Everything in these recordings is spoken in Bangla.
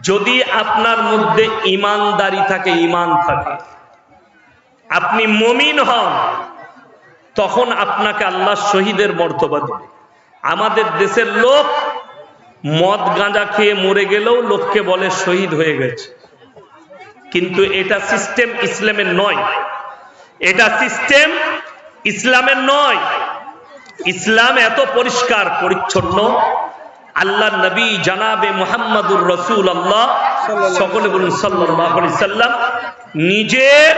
যদি আপনার মধ্যে ঈমানদারি থাকে, ঈমান থাকে, আপনি মুমিন হন, তখন আপনাকে আল্লাহ শহীদের মর্তবা দেবে। আমাদের দেশের লোক মদ গাঁজা খেয়ে মরে গেলেও লোককে বলে শহীদ হয়ে গেছে, কিন্তু এটা সিস্টেম ইসলামের নয়। এটা সিস্টেম ইসলামের নয়। ইসলাম এত পরিষ্কার পরিচ্ছন্ন। আল্লাহ নবী জানাবে মুহাম্মাদুর রাসূলুল্লাহ, সকলে বলুন সাল্লাল্লাহু আলাইহি সাল্লাম, নিজের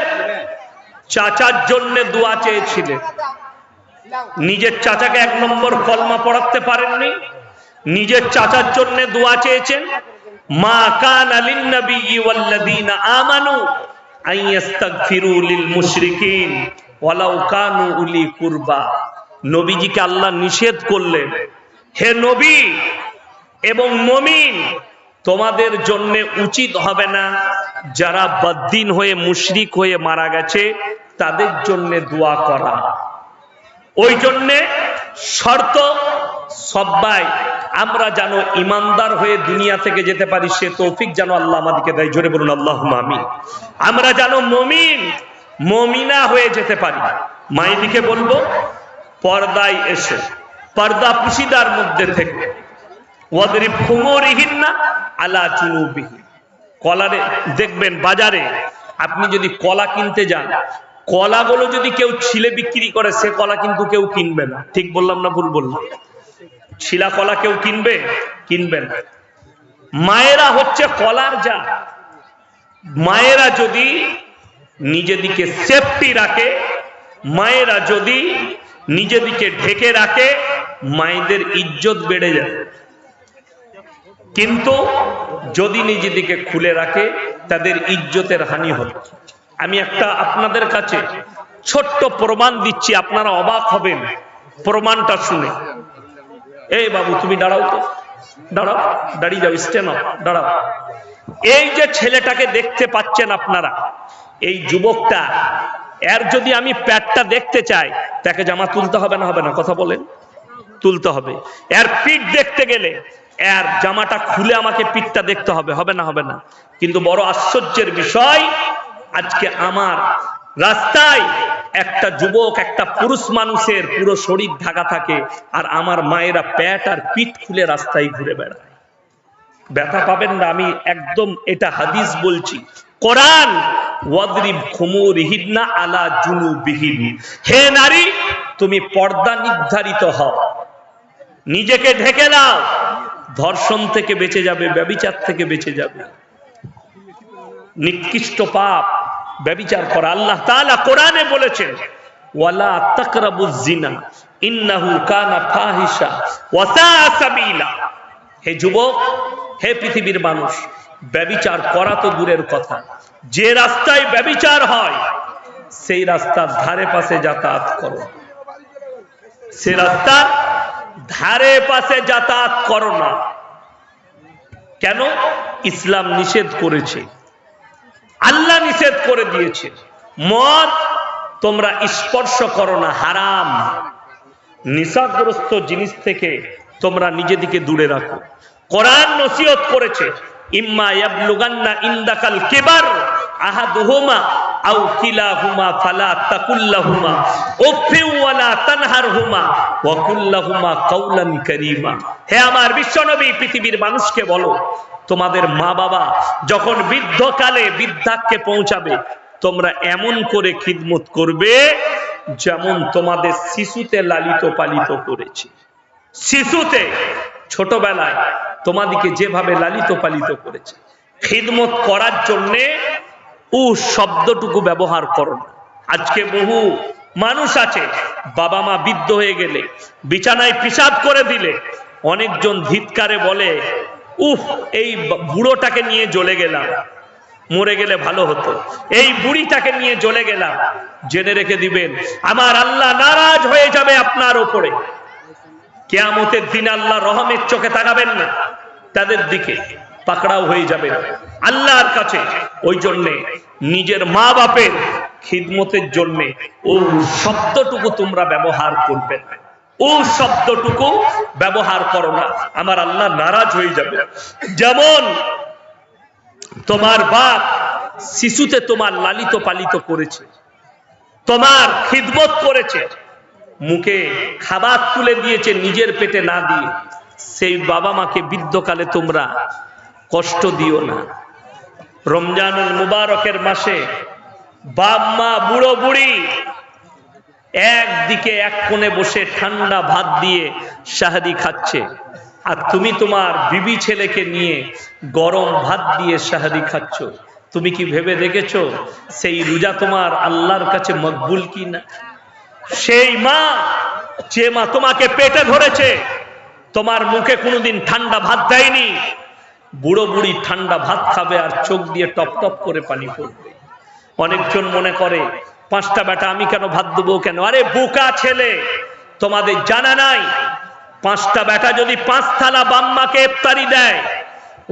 চাচার জন্য দোয়া চেয়েছিলেন। নিজের চাচাকে 1 নম্বর কলমা পড়াতে পারেননি, নিজের চাচার জন্য দোয়া চেয়েছেন। মা কানা লিন নবিয়্যি ওয়াল্লাযীনা আমানু আইয়াস্তাগফিরু লিল মুশরিকিন ওয়ালাউ কানু উলি কুরবা। নবীজিকে আল্লাহ নিষেধ করলেন, হে নবী এবং মুমিন, তোমাদের জন্য উচিত হবে না যারা বদ্দিন হয়ে মুশরিক হয়ে মারা গেছে তাদের জন্য দোয়া করা। ওই জন্যে শর্ত, সবাই আমরা যেন ইমানদার হয়ে দুনিয়া থেকে যেতে পারি, সে তৌফিক যেন আল্লাহ আমাদেরকে দেয়। জোরে বলুন আল্লাহুম্মা আমিন। আমরা যেন মুমিন মুমিনা হয়ে যেতে পারি। মাইদিকে বলবো পর্দায় এসে, পর্দা পুশিদার মধ্যে থেকে, ওয়াদরিব খুমুরিহিন্না আলা জুনুবিহি। কলারে দেখবেন বাজারে আপনি যদি কলা কিনতে যান, কলাগুলো যদি কেউ ছিলে বিক্রি করে, সে কলা কিন্তু কেউ কিনবে না। ঠিক বললাম না ভুল বললাম? ছিলা কলা কেউ কিনবে না। মায়েরা হচ্ছে কলার যা। মায়েরা যদি নিজেদিকে সেফটি রাখে, মায়েরা যদি নিজেদিকে ঢেকে রাখে, মায়েদের ইজ্জত বেড়ে যায়। কিন্তু যদি নিজেদিকে খুলে রাখে, তাদের ইজ্জতের হানি হবে। আমি একটা আপনাদের কাছে ছোট্ট প্রমাণ দিচ্ছি, আপনারা অবাক হবেন প্রমাণটা শুনে। এই বাবু তুমি দাঁড়াও তো, দাঁড়াও, দাঁড়িয়ে যাও, স্ট্যান্ড আপ, দাঁড়াও। এই যে ছেলেটাকে দেখতে পাচ্ছেন আপনারা, এই যুবকটা, এর যদি আমি প্যাটটা দেখতে চাই, তাকে জামা তুলতে হবে না? হবে না? কথা বলেন। তুলতে হবে। এর পিঠ দেখতে গেলে এর জামাটা খুলে আমাকে পিঠটা দেখতে হবে, হবে না? হবে না? কিন্তু বড় আশ্চর্যের বিষয়, আজকে আমার রাস্তায় একটা যুবক, একটা পুরুষ মানুষের পুরো শরীর ঢাকা থাকে, আর আমার মায়েরা প্যাট আর পিঠ খুলে রাস্তায় ঘুরে বেড়ায়। ব্যথা পাবেন না, আমি একদম এটা হাদিস বলছি, কোরআন। ওয়াদরিব খুমুরিহিন্না আলা জুনুবিহিন। হে নারী, তুমি পর্দা নির্ধারিত হও, নিজেকে ঢেকে নাও, ধর্ষণ থেকে বেঁচে যাবে, ব্যভিচার থেকে বেঁচে যাবে। নিকৃষ্ট পাপ ব্যভিচার করা। আল্লাহ তাআলা কোরআনে বলেছেন, ওয়ালা তাকরাবুজ জিনা ইন্নাহু কানা ফাহিশা ওয়া সাআ সাবিলা। হে যুবক, হে পৃথিবীর মানুষ, ব্যভিচার করা তো দূরের কথা, যে রাস্তায় ব্যভিচার হয় সেই রাস্তার ধারে পাশে যাতায়াত করো, সে রাস্তার ধারে পাশে যাতায়াত করো না। কেন? ইসলাম নিষেধ করেছে, আল্লাহ নিষেধ করে দিয়েছে। মদ তোমরা স্পর্শ করো না, হারাম। নেশাগ্রস্ত জিনিস থেকে তোমরা নিজেদিকে দূরে রাখো। কোরআন নসিহত করেছে, ইম্মা ইয়াবলুগান্না ইনদাকাল কিবার আহাদুহুমা আও কিলাহুমা ফালা তাকুল্লাহুমা উফফি ওয়ালা তানহারহুমা ওয়া কুল্লাহুমা কাওলান কারীমা। হে আমার বিশ্বনবী, পৃথিবীর মানুষকে বলো, তোমাদের মা বাবা যখন বৃদ্ধকালে বৃদ্ধাক্যে পৌঁছাবে, তোমরা এমন করে খিদমত করবে যেমন তোমাদের শিশুতে লালিত পালিত করেছে। শিশুতে ছোটবেলায় তোমাদিকে যেভাবে লালিত পালিত করেছে, খিদমত করার জন্যে ও শব্দটুকু ব্যবহার করো না। আজকে বহু মানুষ আছে, বাবা মা বৃদ্ধ হয়ে গেলে, বিছানায় পেশাব করে দিলে, অনেকজন ধিৎকারে বলে, উফ, এই বুড়োটাকে নিয়ে জ্বলে গেলাম, মরে গেলে ভালো হতো, এই বুড়িটাকে নিয়ে জ্বলে গেলাম। জেনে রেখে দিবেন, আমার আল্লাহ নারাজ হয়ে যাবে আপনার উপরে। কিয়ামতের দিন আল্লাহ রহমের চোখে তাকাবেন না, তাদের দিকে পাকড়াও হয়ে যাবে আল্লাহর কাছে। ওই জন্যে নিজের মা বাপের খিদমতের জন্যে ও শব্দটুকু তোমরা ব্যবহার করবে না, ও শব্দটুকু ব্যবহার করো না, আমার আল্লাহ নারাজ হয়ে যাবে। যেমন তোমার বাপ শিশুতে তোমার লালিত পালিত করেছে, তোমার খিদমত করেছে, মুখে খাবার তুলে দিয়েছে নিজের পেটে না দিয়ে। সেই বাবা মাকে বৃদ্ধকালে তোমরা কষ্ট দিও না। রমজানুল মুবারকের মাসে বাপ মা বুড়ো বুড়ি একদিকে এক কোণে বসে ঠান্ডা ভাত দিয়ে সাহারি খাচ্ছে, আর তুমি তোমার বিবি ছেলেকে নিয়ে গরম ভাত দিয়ে সাহারি খাচ্ছ। তুমি কি ভেবে দেখেছো সেই রোজা তোমার আল্লাহর কাছে মকবুল কি না? সেই মা, যে মা তোমাকে পেটে ধরেছে, তোমার মুখে কোনোদিন ঠান্ডা ভাত দেয়নি, বুড়ো বুড়ি ঠান্ডা ভাত খাবে আর চোখ দিয়ে টপ টপ করে পানি পড়বে। অনেকজন মনে করে 5টা বেটা আমি কেন ভাত দেবো কেন? আরে বোকা ছেলে, তোমাদের জানা নাই 5টা বেটা যদি 5 থালা বাম্মাকে ইফতারি দেয়,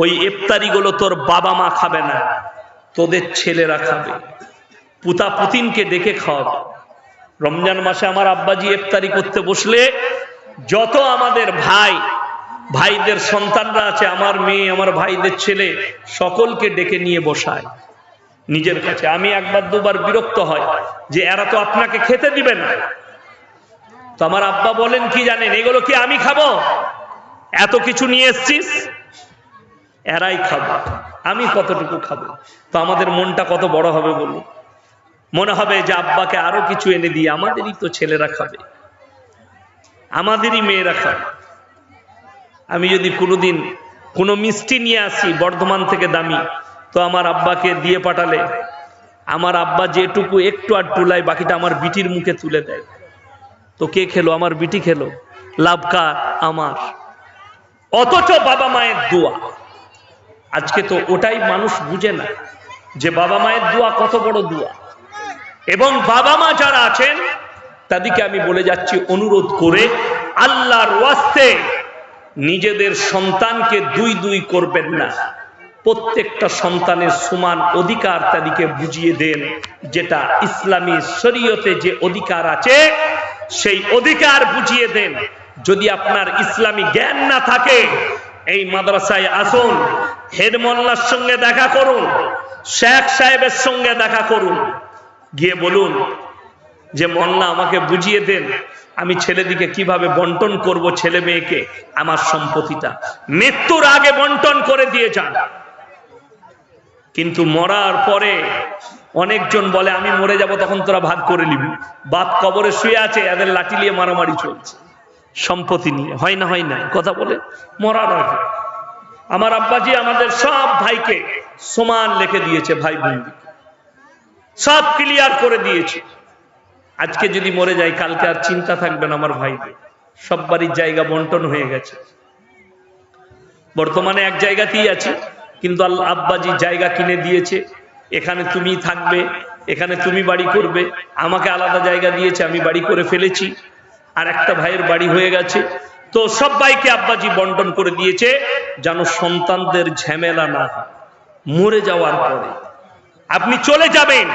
ওই ইফতারি গুলো তোর বাবা মা খাবে না, তোদের ছেলেরা খাবে। পুতা পুতিনকে ডেকে খাওয়াবে। রমজান মাসে আমার আব্বাজি ইফতারি করতে বসলে যত আমাদের ভাইদের সন্তানরা আছে, আমার মেয়ে, আমার ভাইদের ছেলে, সকলকে ডেকে নিয়ে বসায় নিজের কাছে। আমি একবার দুবার বিরক্ত হয় যে এরা তো আপনাকে খেতে দিবে না। তো আমার আব্বা বলেন কি জানেন, এগুলো কি আমি খাবো? এত কিছু নিয়ে এসছিস, এরাই খাবো, আমি কতটুকু খাবো? তো আমাদের মনটা কত বড় হবে বলুন? মনে হবে যে আব্বাকে আরো কিছু এনে দিয়ে আমাদেরই তো ছেলেরা খাবে, আমাদেরই মেয়েরা খাবে। আমি যদি কোনোদিন কোনো মিষ্টি নিয়ে আসি বর্ধমান থেকে দামি, তো আমার আব্বাকে দিয়ে পাঠালে আমার আব্বা যেটুকু একটু আর টুলায়, বাকিটা আমার বিটির মুখে তুলে দেয়। তো কে খেলো? আমার বিটি খেলো, লাভ কার? আমার। অথচ বাবা মায়ের দোয়া, আজকে তো ওটাই মানুষ বুঝে না যে বাবা মায়ের দোয়া কত বড় দোয়া। এবং বাবা মা যারা আছেন তাদেরকে আমি বলে যাচ্ছি, অনুরোধ করে আল্লাহর ওয়াস্তে নিজেদের সন্তানকে দুই করবেন না। প্রত্যেকটা সন্তানের সমান অধিকার তাদেরকে বুঝিয়ে দেন। যেটা ইসলামী শরীয়তে যে অধিকার আছে সেই অধিকার বুঝিয়ে দেন। যদি আপনার ইসলামী জ্ঞান না থাকে, এই মাদ্রাসায় আসুন, হেড মোল্লার সঙ্গে দেখা করুন, শেখ সাহেবের সঙ্গে দেখা করুন, গিয়ে বলুন যে মোল্লা আমাকে বুঝিয়ে দেন আমি ছেলেদিকে কিভাবে বন্টন করব, ছেলে মেয়েকে আমার সম্পত্তিটা। মৃত্যুর আগে বন্টন করে দিয়ে যান। কিন্তু মরার পরে অনেকজন বলে আমি মরে যাব, তখন তোরা ভাগ করে নিবি। বাপ কবরে শুয়ে আছে, এদের লাঠি নিয়ে মারামারি চলছে সম্পত্তি নিয়ে। হয় না? হয় না? কথা বলে মরার আগে। আমার আব্বাজি আমাদের সব ভাইকে সমান লিখে দিয়েছে, ভাই বোনকে সব ক্লিয়ার করে দিয়েছে। আজকে যদি মরে যায়, কালকে আর চিন্তা থাকবে না আমার ভাইদের। সব বাড়ির জায়গা বন্টন হয়ে গেছে। বর্তমানে এক জায়গাতেই আছে, কিন্তু আল্লাহ আব্বাজি জায়গা কিনে দিয়েছে, এখানে তুমি থাকবে, এখানে তুমি বাড়ি করবে। আমাকে আলাদা জায়গা দিয়েছে, আমি বাড়ি করে ফেলেছি, আর একটা ভাইয়ের বাড়ি হয়ে গেছে। তো সব ভাইকে আব্বাজি বন্টন করে দিয়েছে, যেন সন্তানদের ঝামেলা না হয়। মরে যাওয়ার পরে আপনি চলে যাবেন,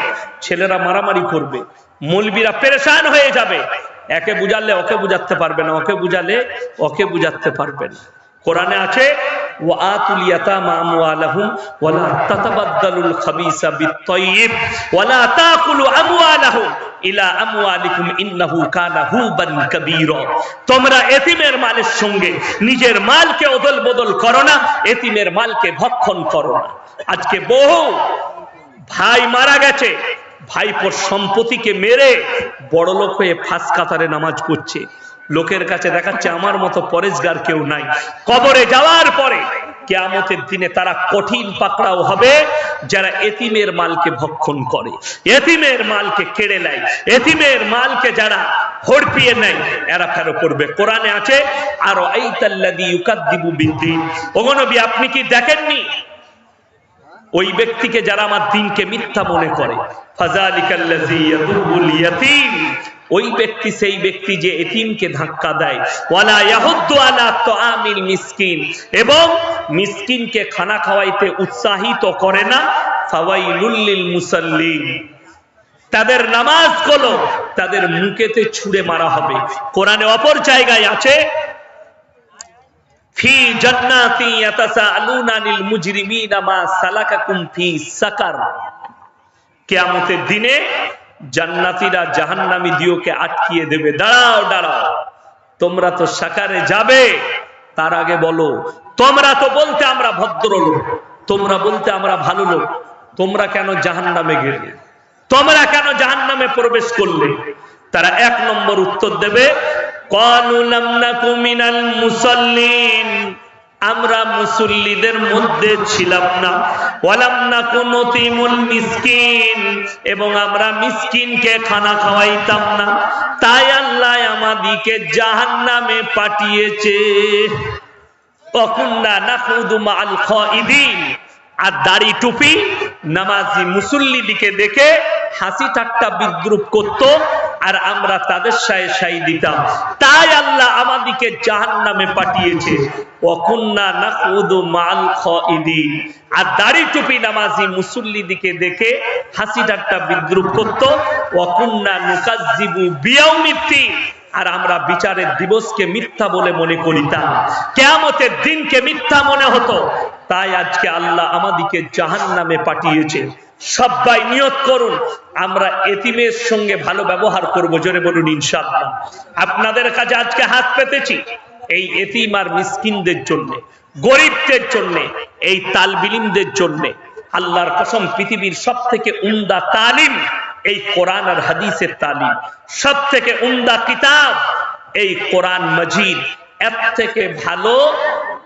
ছেলেরা মারামারি করবে, মৌলবীরা পেরেশান হয়ে যাবে। একে বুঝালে ওকে বুঝাতে পারবে না, ওকে বুঝালে ওকে বুঝাতে পারবে না। কোরআনে আছে ওয়াআতুল ইয়াতামা আমওয়ালাহুম ওয়ালা তাতাবাদদালুল খাবিসা বিত-তাইয়্যিব ওয়ালা তাকুলু আমওয়ালাহুম ইলা আমওয়ালিকুম ইন্নাহু কানা হুবান কাবীরা। তোমরা এতিমের মালের সঙ্গে নিজের মালকে অদল বদল করো না, এতিমের মালকে ভক্ষণ করো না। আজকে বহু ভাই মারা গেছে, ভাইপোর সম্পত্তিকে মেরে বড়লোক হয়ে ফাঁস কাতারে নামাজ পড়ছে, লোকের কাছে দেখাচ্ছে আমার মতো পরেশগার কেউ নাই। কবরে যাওয়ার পরে কিয়ামতের দিনে তারা কঠিন পাকড়াও হবে যারা এতিমের মালকে ভক্ষণ করে, এতিমের মালকে কেড়ে নেয়, এতিমের মালকে যারা হড়পিয়ে নেয়, এরা ফেরো করবে। কোরআনে আছে আর আইতাল্লাযী ইউকাদ্দিবু বিদ্দীন। ওগো নবী, আপনি কি দেখেননি ওই ব্যক্তিকে যারা আমার দিনকে মিথ্যা মনে করে? ফাযালিকাল্লাযী ইয়াদুবুল ইয়াতীম। ওই ব্যক্তি সেই ব্যক্তি যে এতিমকে ধাক্কা দেয়। ওয়ালা ইয়াহুদ্দু আলা তুআমিল মিসকিন, এবং মিসকিনকে খানা খাওয়াইতে উৎসাহিত করে না। ফাওয়াইলুল লিল মুসাল্লিন। তাদের নামাজগুলো তাদের মুখেতে ছুঁড়ে মারা হবে। কোরআনে অপর জায়গায় আছে ফি জান্নাতি ইয়াতাসাআলুনা আনিল মুজরিমিনা মা সালাকাকুম ফি সাকার। কিয়ামতের দিনে জান্নাতীরা জাহান্নামী দিওকে আটকিয়ে দেবে, দাঁড়াও দাঁড়াও, তোমরা তো সাকারে যাবে, তার আগে বলো, তোমরা তো বলতে আমরা ভদ্রলোক, তোমরা বলতে আমরা ভালো লোক, তোমরা কেন জাহান্নামে গেলে, তোমরা কেন জাহান্নামে প্রবেশ করলে? তারা এক নম্বর উত্তর দেবে, ক্বালু লাম নাকু মিনাল মুসাল্লিন, আমরা মুসল্লিদের মধ্যে ছিলাম না, ওয়ালাম নাকু নুতিমুল মিসকিন, এবং আমরা মিসকিনকে খানা খাওয়াইতাম না, তাই আল্লাহ আমাদিকে জাহান্নামে পাঠিয়েছে। ওয়াকুন্না নাখুদু মাআল খাইদিন, আর দাড়ি টুপি নামাজি মুসল্লিদিকে দেখে হাসি ঠাট্টা বিদ্রুপ করত, আর আমরা তাদের সাথে সাই দিতাম, তাই আল্লাহ আমাদিকে জাহান্নামে পাঠিয়েছে। ওয়াকুন্না নাখুদু মাআল খাইদিন, আর দাড়ি টুপি নামাজি মুসল্লিদিকে দেখে হাসি ঠাট্টা বিদ্রুপ করত। ওয়াকুন্না নুকাজ্জিবু বিয়াউমিদ্দিন, আর আমরা বিচারের দিবসকে মিথ্যা বলে মনে করিতাম, কিয়ামতের দিনকে মিথ্যা মনে হতো, তাই আজকে আল্লাহ আমাদিকে জাহান্নামে পাঠিয়েছে। সবাই নিয়ত করুন, আমরা এতিমের সঙ্গে ভালো ব্যবহার করব, জোরে বলুন ইনশাআল্লাহ। আপনাদের কাছে আজকে হাত পেতেছি এই এতিম আর মিসকিনদের জন্য, গরিবদের জন্য, এই তালবিলিমদের জন্য। আল্লাহর কসম, পৃথিবীর সব থেকে উমদা তালিম এই কোরআন আর হাদিসের তালিম, সব থেকে উমদা কিতাব এই কোরআন মজিদ। এর থেকে ভালো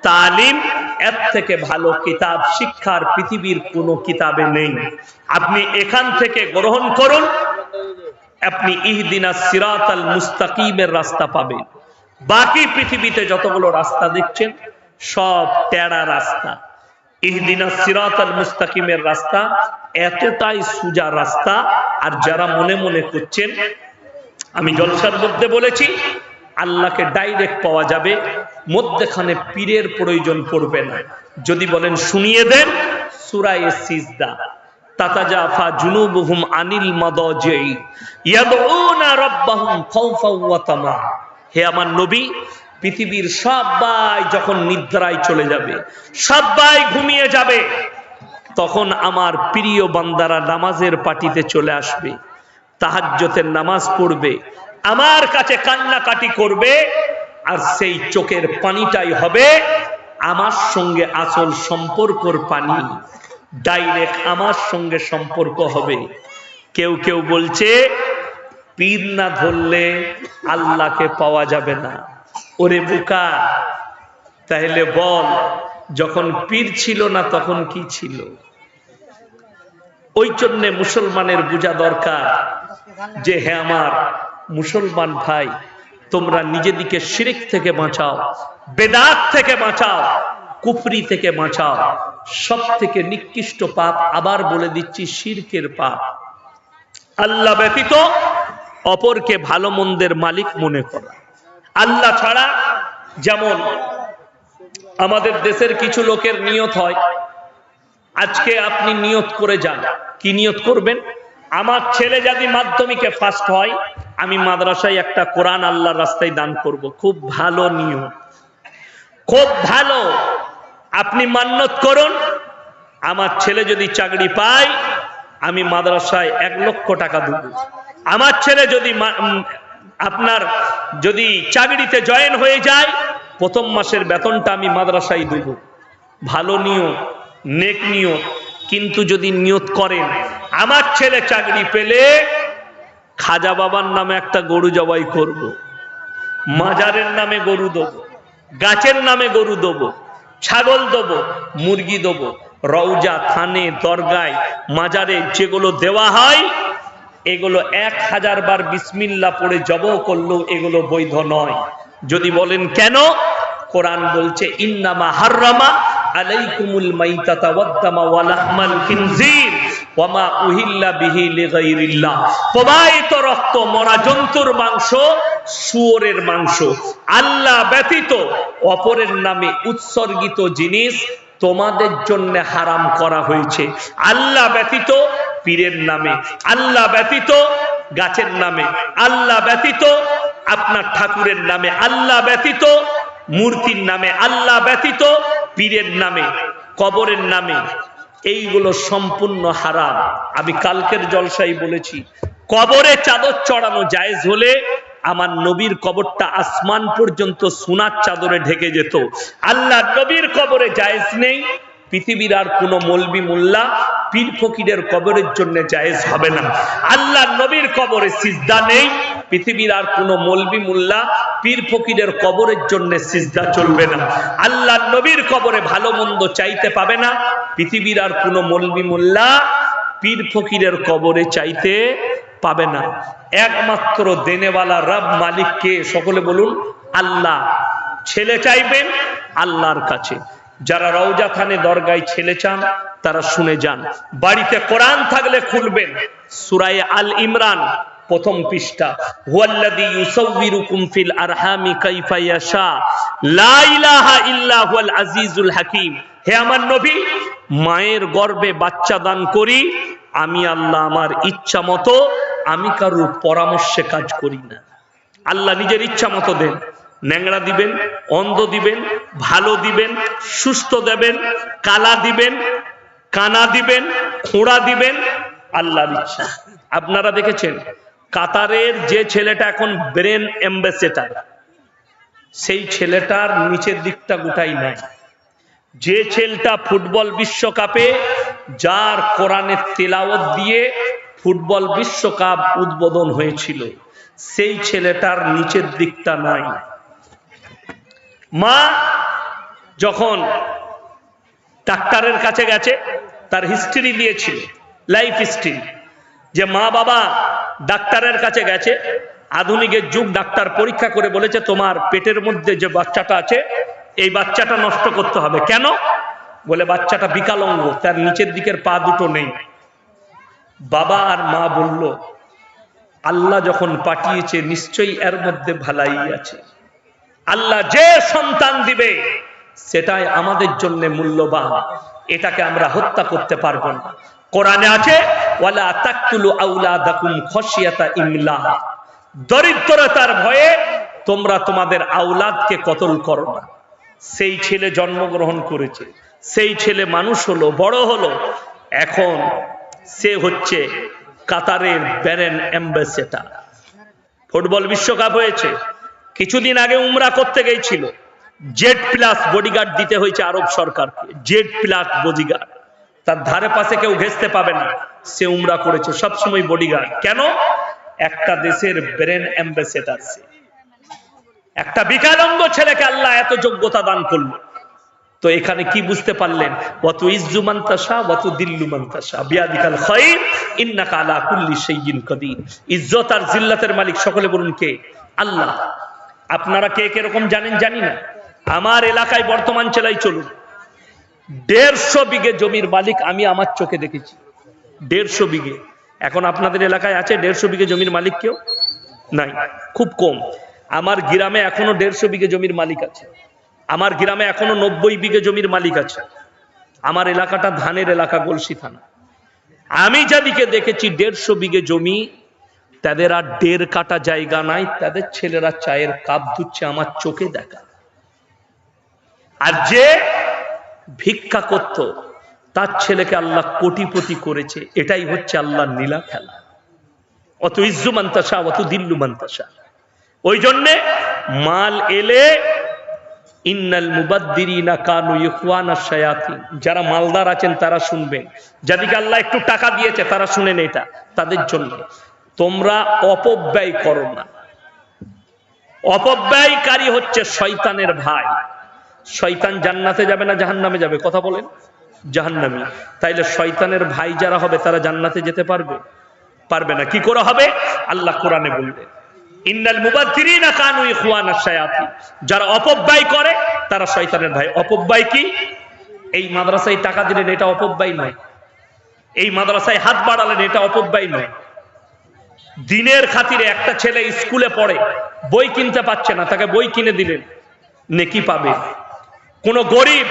তালিম, এর থেকে ভালো কিতাব শিক্ষার পৃথিবীর কোনো কিতাবে নেই। আপনি এখান থেকে গ্রহণ করুন, আপনি ইহদিনাস সিরাতাল মুস্তাকিমের রাস্তা পাবেন। বাকি পৃথিবীতে যতগুলো রাস্তা দেখছেন সব তেড়া রাস্তা। ইহদিনাস সিরাতাল মুস্তাকিমের রাস্তা এতটাই সোজা রাস্তা। আর যারা মনে মনে করছেন, আমি জলসার মধ্যে বলেছি আল্লাহকে ডাইরেক্ট পাওয়া যাবে, মধ্যখানে পীরের প্রয়োজন পড়বে না। যদি বলেন শুনিয়ে দেন, সূরা সিজদা, তাতাজাফা জুনুবুহুম আনিল মাদাজি ইয়াদউনা রাব্বাহুম খাউফা ওয়া তামা। হে আমার নবী, পৃথিবীর সবাই যখন নিদ্রায় চলে যাবে, সবাই ঘুমিয়ে যাবে, তখন আমার প্রিয় বান্দারা নামাজের পাটিতে চলে আসবে, তাহাজ্জুদের নামাজ পড়বে, আমার কাছে কান্নাকাটি করবে, আর সেই চোখের পানিটাই হবে আমার সঙ্গে আসল সম্পর্কর পানি, ডাইরেক্ট আমার সঙ্গে সম্পর্ক হবে। কেউ কেউ বলছে পীর না ধরলে আল্লাহকে পাওয়া যাবে না। ওরে বোকা, তাহলে বল, যখন পীর ছিল না তখন কি ছিল? ওই জন্য মুসলমানের বোঝা দরকার যে হে আমার মুসলমান ভাই, তোমরা নিজেদিকে শিরক থেকে বাঁচাও, বেদাত থেকে বাঁচাও, কুফরি থেকে বাঁচাও। সব থেকে নিকৃষ্ট পাপ, আবার বলে দিচ্ছি, শিরকের পাপ। আল্লাহ ব্যতীত অপরকে ভালো মন্দের মালিক মনে করা। আল্লাহ ছাড়া, যেমন আমাদের দেশের কিছু লোকের নিয়ত হয়, আজকে আপনি নিয়ত করে যান, কি নিয়ত করবেন? আমার ছেলে যদি মাধ্যমিকে ফার্স্ট হয়, আমি মাদ্রাসায় একটা কোরআন আল্লাহর রাস্তায় দান করব। খুব ভালো নিয়ত, খুব ভালো। আপনি মান্যত করুন, আমার ছেলে যদি চাকরি পায়, আমি মাদ্রাসায় 1 লক্ষ টাকা দেব। আমার ছেলে যদি আপনার যদি চাকরিতে জয়েন হয়ে যায়, প্রথম মাসের বেতনটা আমি মাদ্রাসায় দেব। ভালো নিয়ত, নেক নিয়ত। কিন্তু যদি নিয়ত করেন আমার ছেলে চাকরি পেলে খাজা বাবার নামে একটা গরু জবাই করব, মাজারের নামে গরু দেব, গাছের নামে গরু দেব, ছাগল দেব, মুরগি দেব, রওজা, থানে, দরগায়, মাজারে যেগুলো দেওয়া হয়, এগুলো 1000 বার বিসমিল্লাহ পড়ে জবাই করলেও এগুলো বৈধ নয়। যদি বলেন কেন? কোরআন বলছে ইন্নামা হাররামা আলাইকুমুল মাইতাতা ওয়াদ-দামা ওয়া লাহমাল খিনজির ওয়া মা উহিল্লা বিহি লিগাইরিল্লাহ। প্রবাহিত রক্ত, মরা জন্তুর মাংস, শুয়োরের মাংস, আল্লাহ ব্যতীত অপরের নামে উৎসর্গিত জিনিস তোমাদের জন্য হারাম করা হয়েছে। আল্লাহ ব্যতীত পীরের নামে, আল্লাহ ব্যতীত গাছের নামে, আল্লাহ ব্যতীত আপনার ঠাকুরের নামে, আল্লাহ ব্যতীত মূর্তির নামে, আল্লাহ ব্যতীত পীরের নামে, কবরের নামে, এইগুলো সম্পূর্ণ হারাম। আমি কালকের জলসায় বলেছি, কবরে চাদর চড়ানো জায়েজ হলে আমার নবীর কবরটা আসমান পর্যন্ত সোনার চাদরে ঢেকে যেত। আল্লাহ নবীর কবরে জায়েজ নেই, পৃথিবীর আর কোন মৌলবি মোল্লা পীর ফকিরের কবরের জন্য জায়েজ হবে না। আল্লাহ নবীর কবরে সিজদা নেই, পৃথিবীর আর কোন মৌলবি মোল্লা পীর ফকিরের কবরের জন্য সিজদা চলবে না। আল্লাহ নবীর কবরে ভালো মন্দ চাইতে পাবে না, পৃথিবীর আর কোন মৌলবি মোল্লা পীর ফকিরের কবরে চাইতে পাবে না। একমাত্র দেনেওয়ালা রব মালিক কে? সকলে বলুন আল্লাহ। ছেলে চাইবেন আল্লাহর কাছে। যারা রওজা খানে দরগায় ছেলে চান তারা শুনে যান। বাড়িতে কোরআন থাকলে খুলবেন, সূরা আল ইমরান প্রথম পৃষ্ঠা, হুয়াল্লাযী ইউসাউবিরুকুম ফিল আরহামি কাইফা ইয়াশা লা ইলাহা ইল্লা হুয়াল আজিজুল হাকীম। হে আমার নবী, মায়ের গর্ভে বাচ্চা দান করি আমি আল্লাহ, আমার ইচ্ছা মতো, আমি কারোর পরামর্শে কাজ করি না। আল্লাহ নিজের ইচ্ছা মতো দেন, ন্যাংরা দিবেন, অন্ধ দিবেন, ভালো দিবেন, সুস্থ দেবেন, কালা দিবেন, কানা দিবেন, খোঁড়া দিবেন, আল্লাহর ইচ্ছা। আপনারা দেখেছেন কাতারের যে ছেলেটা এখন ব্রেন অ্যাম্বাসেডর, সেই ছেলেটার নিচের দিকটা গোটাই নাই। যে ছেলেটা ফুটবল বিশ্বকাপে যার কোরআনের তেলাওয়াত দিয়ে ফুটবল বিশ্বকাপ উদ্বোধন হয়েছিল, সেই ছেলেটার নিচের দিকটা নাই। মা যখন ডাক্তারের কাছে গেছে, তার হিস্ট্রি দিয়েছিল, লাইফ হিস্ট্রি, যে মা বাবা ডাক্তারের কাছে গেছে, আধুনিকের যুগ, ডাক্তার পরীক্ষা করে বলেছে তোমার পেটের মধ্যে যে বাচ্চাটা আছে এই বাচ্চাটা নষ্ট করতে হবে। কেন? বলে বাচ্চাটা বিকলাঙ্গ, তার নিচের দিকের পা দুটো নেই। বাবা আর মা বলল আল্লাহ যখন পাঠিয়েছে নিশ্চয়ই এর মধ্যে ভালাই আছে। আল্লাহ যে সন্তান দিবে সেটাই আমাদের জন্য মূল্যবান, এটাকে আমরা হত্যা করতে পারবো না। কোরআনে আছে ওয়ালা তাকতুলু আওলাদাকুম খাশিয়াতা ইমলাক, দরিদ্রতার ভয়ে তোমরা তোমাদের আওলাদকে কতল করো না। সেই ছেলে জন্মগ্রহণ করেছে, সেই ছেলে মানুষ হলো, বড় হলো, এখন সে হচ্ছে কাতারের ব্র্যান্ড অ্যাম্বাসেডর। ফুটবল বিশ্বকাপ হয়েছে, কিছুদিন আগে উমরা করতে গিয়েছিল, জেড প্লাস বডিগার্ড দিতে হয়েছে আরব সরকারকে, জেড প্লাস বডিগার্ড, তার ধারে পাশে কেউ ঘেঁষতে পাবে না, সে উমরা করেছে সবসময় বডিগার্ড। কেন? একটা দেশের ব্রেন অ্যাম্বাসেডর সে। একটা বিকলাঙ্গ ছেলেকে আল্লাহ এত যোগ্যতা দান করলো। তো এখানে কি বুঝতে পারলেন? ওয়াতু ইজ্জু মান তাশা ওয়াতু দিল্লু মান তাশা বিয়াদিকাল খায়র ইন্নাকা আলা কুল্লি শাইইন কাদির। ইজ্জত আর জিল্লাতের মালিক সকলে বলুন কে? আল্লাহ। আপনারা কে কিরকম জানেন জানি না। আমার এলাকায় বর্তমান চেলাই চলুন, 150 বিঘে জমির মালিক আমি আমার চোখে দেখেছি। 150 বিঘে। এখন আপনাদের এলাকায় আছে 150 বিঘে জমির মালিক? কেউ নাই, খুব কম। আমার গ্রামে এখনো 150 বিঘে জমির মালিক আছে। আমার গ্রামে এখনো 90 বিঘে জমির মালিক আছে। আমার এলাকাটা ধানের এলাকা, গলসি থানা। আমি যাদিকে দেখেছি 150 বিঘে জমি, তাদের আর 1.5 কাটা জায়গা নাই, তাদের ছেলেরা চায়ের কাপ ধুচ্ছে আমার চোখে দেখা। আর যে ভিক্ষা করত তার ছেলেকে আল্লাহ কোটিপতি করেছে। এটাই হচ্ছে আল্লাহর নীলা খেলা। অত ইজ্জু মান তাশা অত দিল্লু মান তাশা। ওই জন্যে মাল এলে ইন্নাল মুবাদ্দিরিনা কানু ইখওয়ানাশ শায়াতিন, যারা মালদার আছেন তারা শুনবেন, যাদেরকে আল্লাহ একটু টাকা দিয়েছে তারা শুনেন, এটা তাদের জন্য। তোমরা অপব্যয় করো না। অপব্যয়কারী হচ্ছে শয়তানের ভাই। শয়তান জান্নাতে যাবে না জাহান্নামে যাবে? কথা বলেন। জাহান্নামী। তাইলে শয়তানের ভাই যারা হবে তারা জান্নাতে যেতে পারবে? পারবে না। কি করে হবে? আল্লাহ কোরআনে বললেন ইন্নাল মুবাদ্দিরিনা কানু ইখওয়ানাশ শায়াতিন, যারা অপব্যয় করে তারা শয়তানের ভাই। অপব্যয় কি? এই মাদ্রাসায় টাকা দিলেন এটা অপব্যয় নয়, এই মাদ্রাসায় হাত বাড়ালেন এটা অপব্যয় নয়। দিনের খাতিরে একটা ছেলে স্কুলে পড়ে, বই কিনতে পারছে না, তাকে বই কিনে দিলেন, নেকি পাবে। কোন গরিব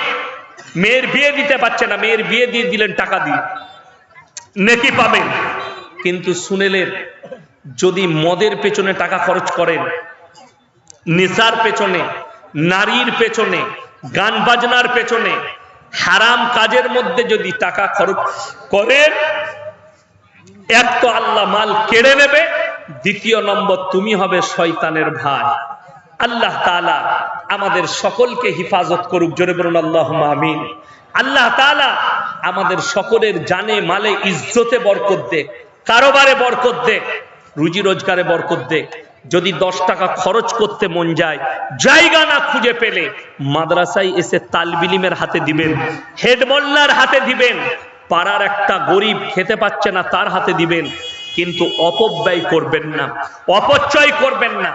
মেয়ের বিয়ে দিতে পারছে না, মেয়ের বিয়ে দিয়ে দিলেন টাকা দিয়ে, নেকি পাবেন। কিন্তু শুনেলেন যদি মদের পেছনে টাকা খরচ করেন, নেশার পেছনে, নারীর পেছনে, গান বাজনার পেছনে, হারাম কাজের মধ্যে যদি টাকা খরচ করেন, এক তো আল্লাহ মাল কেড়ে নেবে, দ্বিতীয় নম্বর তুমি হবে শয়তানের ভাই। আল্লাহ তাআলা আমাদের সকলকে হিফাজত করুক, জোরে বলুন আল্লাহুম্মা আমিন। আল্লাহ তাআলা আমাদের সকলের জানে মালে ইজ্জতে বরকত দেখ, কারোবারে বরকত দেখ, রুজি রোজগারে বরকত দেখ। যদি 10 টাকা খরচ করতে মন যায়, জায়গা না খুঁজে পেলে মাদ্রাসায় এসে তালবিলিমের হাতে দিবেন, হেড মোল্লার হাতে দিবেন, পাড়ার একটা গরিব খেতে পাচ্ছে না তার হাতে দিবেন, কিন্তু অপব্যয় করবেন না, অপচয় করবেন না।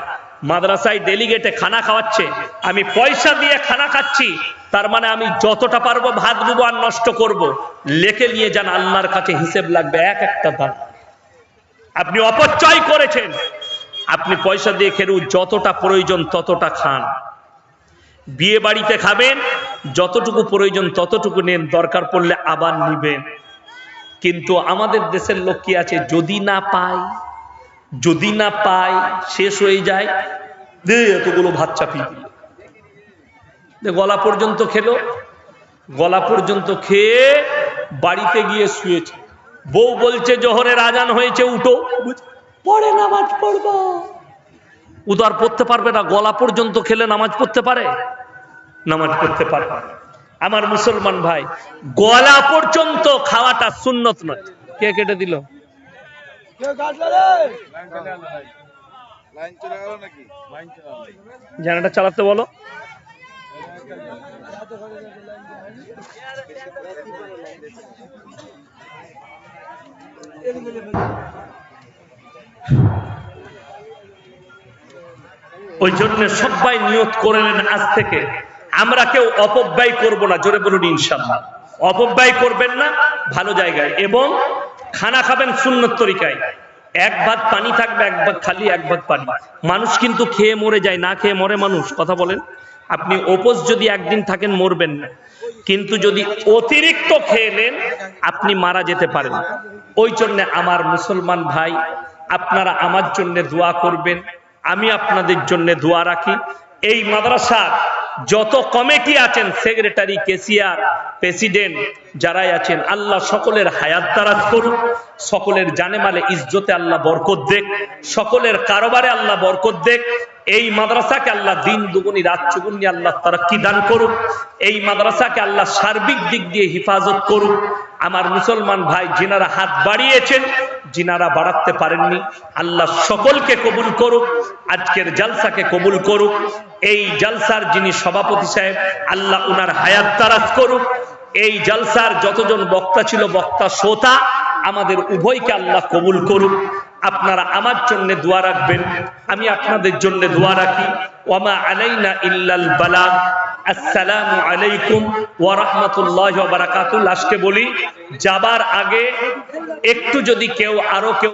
মাদ্রাসায় ডেলিগেটে খানা খাওয়াচ্ছে, আমি পয়সা দিয়ে খানা খাচ্ছি, তার মানে আমি যতটা পারবো ভাত দেবো আর নষ্ট করব, লেখে নিয়ে যান, আল্লাহর কাছে হিসেব লাগবে এক একটা দান। আপনি অপচয় করেছেন। আপনি পয়সা দিয়ে খেলু, যতটা প্রয়োজন ততটা খান। বিয়ে বাড়িতে খাবেন, যতটুকু প্রয়োজন ততটুকু নেন, দরকার পড়লে আবার নিবেন। কিন্তু আমাদের দেশের লোক কি আছে, যদি না পায় শেষ হয়ে যায়, দে এতগুলো ভাত চাপিয়ে দিল, গলা পর্যন্ত খেলো, গলা পর্যন্ত খেয়ে বাড়িতে গিয়ে শুয়েছে। বউ বলছে জোহরের আজান হয়েছে, উঠো, পরে নামাজ পড়বো। ও তো আর পড়তে পারবে না, গলা পর্যন্ত খেলে নামাজ পড়তে পারে? নামাজ পড়তে পারে। আমার মুসলমান ভাই, গলা পর্যন্ত খাওয়াটা সুন্নত নয়। কে কেটে দিল? জানাটা চালাতে বলো। ওই জন্য সবাই নিয়ত করে নেন আজ থেকে, আমরা কেউ অপব্যয় করব না, জোরে বলুন ইনশাআল্লাহ। অপব্যয় করবেন না, ভালো জায়গায়, এবং খানা খাবেন সুন্নত তরিকায়। এক ভাত পানি থাকবে, এক ভাত খালি, এক ভাত পানি। মানুষ কিন্তু খেয়ে মরে যায়, না খেয়ে মরে মানুষ, কথা বলেন। আপনি উপোস যদি একদিন থাকেন মরবেন না, কিন্তু যদি অতিরিক্ত খেয়ে নেন আপনি মারা যেতে পারেন। ওই জন্য আমার মুসলমান ভাই, আপনারা আমার জন্য দোয়া করবেন, আমি আপনাদের জন্য দোয়া রাখি। এই মাদ্রাসার যত কমিটি আছেন, সেক্রেটারি, ক্যাশিয়ার, প্রেসিডেন্ট যারাই আছেন, আল্লাহ সকলের হায়াত দারাজ করুন, সকলের জানে মালে ইজ্জতে আল্লাহ বরকত দেখ, সকলের কারবারে আল্লাহ বরকত দেখ। এই মাদ্রাসাকে আল্লাহ দিন দুগুনি রাত চুগুনি আল্লাহ তারাক্কি দান করুক। এই মাদ্রাসাকে আল্লাহ সার্বিক দিক দিয়ে হিফাজত করুক। আমার মুসলমান ভাই যিনারা হাত বাড়িয়েছেন, যিনারা বাড়াতে পারেননি, আল্লাহ সকলকে কবুল করুক, আজকের জালসাকে কবুল করুক। এই জালসার যিনি সভাপতি সাহেব, আল্লাহ উনার হায়াত দারাজ করুক। এই জালসার যতজন বক্তা ছিল, বক্তা শ্রোতা, আমাদের উভয়কে আল্লাহ কবুল করুক। আপনারা আমার জন্য দোয়া রাখবেন, আমি আপনাদের জন্য দোয়া রাখি। ওয়ামা আলাইনা ইল্লাল বালাগ। আসসালামু আলাইকুম ওয়া রাহমাতুল্লাহি ওয়া বারাকাতুহু। লাস্টে বলি, যাবার আগে একটু যদি কেউ আরো কেউ